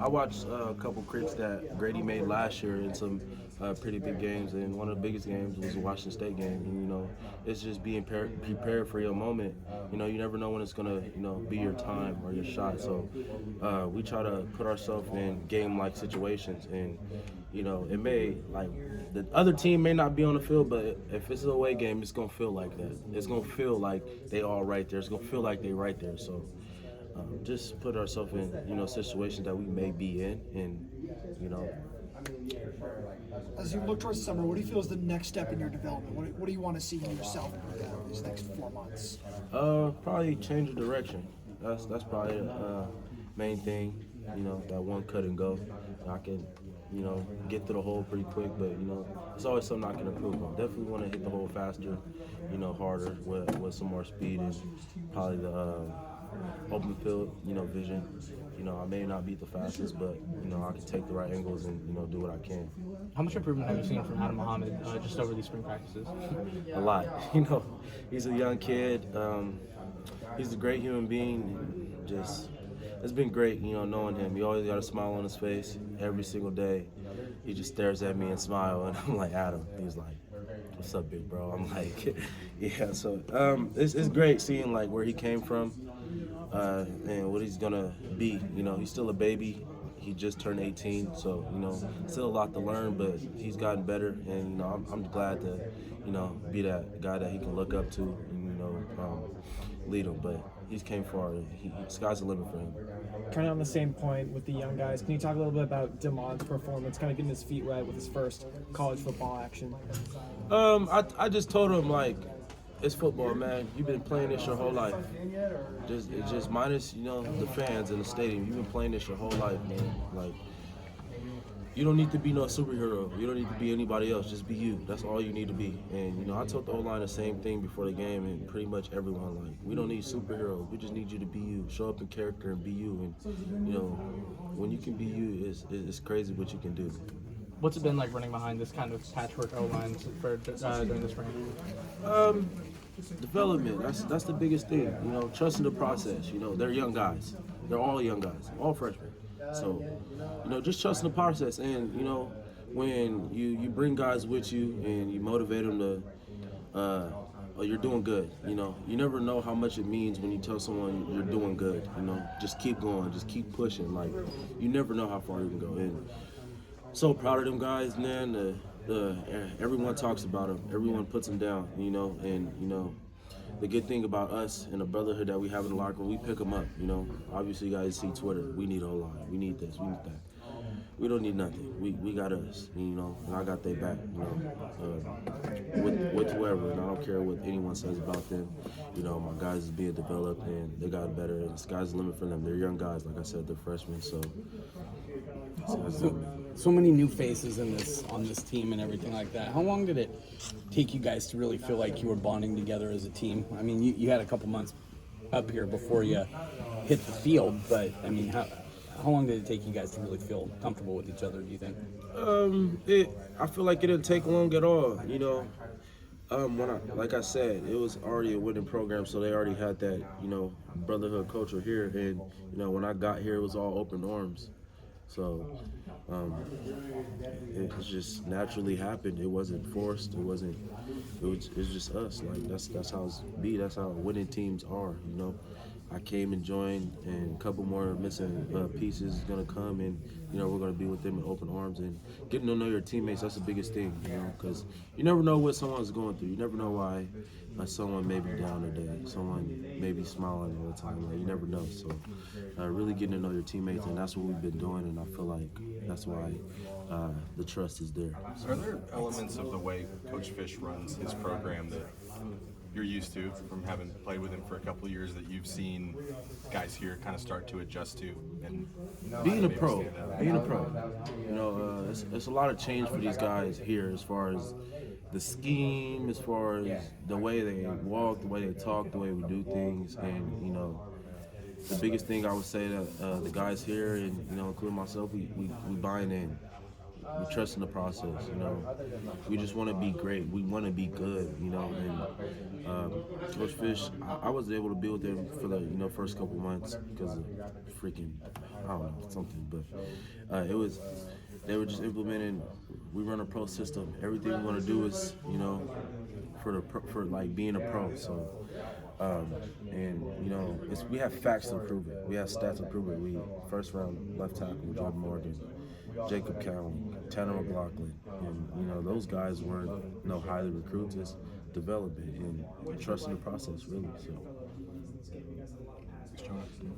I watched a couple crits that Grady made last year in some pretty big games, and one of the biggest games was the Washington State game. And it's just being prepared for your moment. You never know when it's gonna be your time or your shot. So we try to put ourselves in game-like situations, and it may like the other team may not be on the field, but if it's an away game, it's gonna feel like that. It's gonna feel like they all right there. It's gonna feel like they right there. So just put ourselves in situations that we may be in, and you know As you look towards summer, what do you feel is the next step in your development? What do you want to see in yourself these next 4 months? probably change of direction. That's probably the main thing. That one cut and go. I can get to the hole pretty quick, but it's always something I can improve on. Definitely want to hit the hole faster, harder with some more speed, and probably the open field, vision. I may not be the fastest, but I can take the right angles and do what I can. How much improvement have you seen from Adam Muhammad just over these spring practices? A lot. He's a young kid. He's a great human being. Just it's been great, knowing him. He always got a smile on his face every single day. He just stares at me and smiles, and I'm like, Adam. He's like, what's up, big bro? I'm like, yeah. So it's great seeing like where he came from and what he's gonna be. He's still a baby. He just turned 18, so still a lot to learn. But he's gotten better, and I'm glad to be that guy that he can look up to, and lead him. But he's came far. Sky's the limit for him. Kind of on the same point with the young guys, can you talk a little bit about Damon's performance, kind of getting his feet wet with his first college football action? I just told him, like, it's football, man. You've been playing this your whole life. Just minus, the fans in the stadium. You've been playing this your whole life, man. Like, you don't need to be no superhero. You don't need to be anybody else. Just be you. That's all you need to be. And, I told the O-line the same thing before the game, and pretty much everyone, like, we don't need superheroes. We just need you to be you. Show up in character and be you. And, when you can be you, it's crazy what you can do. What's it been like running behind this kind of patchwork O-line during the spring? Development. That's the biggest thing. Trusting the process. They're young guys. They're all young guys, all freshmen. So, just trusting the process. And when you bring guys with you and you motivate them to, oh, you're doing good. You never know how much it means when you tell someone you're doing good. Just keep going, just keep pushing. Like, you never know how far you can go. And so proud of them guys, man. Everyone talks about them. Everyone puts them down, and the good thing about us and the brotherhood that we have in the locker room, we pick them up. Obviously, you guys see Twitter. We need O-line. We need this. We need that. We don't need nothing. We got us, and I got their back, with whoever, and I don't care what anyone says about them. My guys is being developed, and they got better, and the sky's the limit for them. They're young guys, like I said, they're freshmen, so. So many new faces on this team and everything like that. How long did it take you guys to really feel like you were bonding together as a team? I mean, you had a couple months up here before you hit the field, but I mean, how long did it take you guys to really feel comfortable with each other, do you think? I feel like it didn't take long at all. Like I said, it was already a winning program, so they already had that brotherhood culture here, and when I got here, it was all open arms. So it just naturally happened. It wasn't forced. It was just us. Like that's how it's be. That's how winning teams are. I came and joined, and a couple more missing pieces is gonna come, and we're gonna be with them in open arms and getting to know your teammates. That's the biggest thing, because you never know what someone's going through. You never know why someone may be down today. Someone may be smiling all the time. Like, you never know. So really getting to know your teammates, and that's what we've been doing. And I feel like that's why the trust is there. Are there elements of the way Coach Fish runs his program that you're used to from having played with him for a couple of years that you've seen guys here kind of start to adjust to? And being a pro, it's a lot of change for these guys here as far as the scheme, as far as the way they walk, the way they talk, the way we do things, and the biggest thing I would say that the guys here, and including myself, we buying in. we trust in the process. You know, we just want to be great. We want to be good. You know, and Coach Fish, I was able to be with him for the first couple months because of freaking I don't know something, but they were just implementing. We run a pro system. Everything we want to do is for like being a pro. So. And we have facts to prove it. We have stats to prove it. We first round left tackle Jordan Morgan, Jacob Cowan, Tanner McLaughlin, and those guys weren't highly recruited. It's development and trusting the process really. So.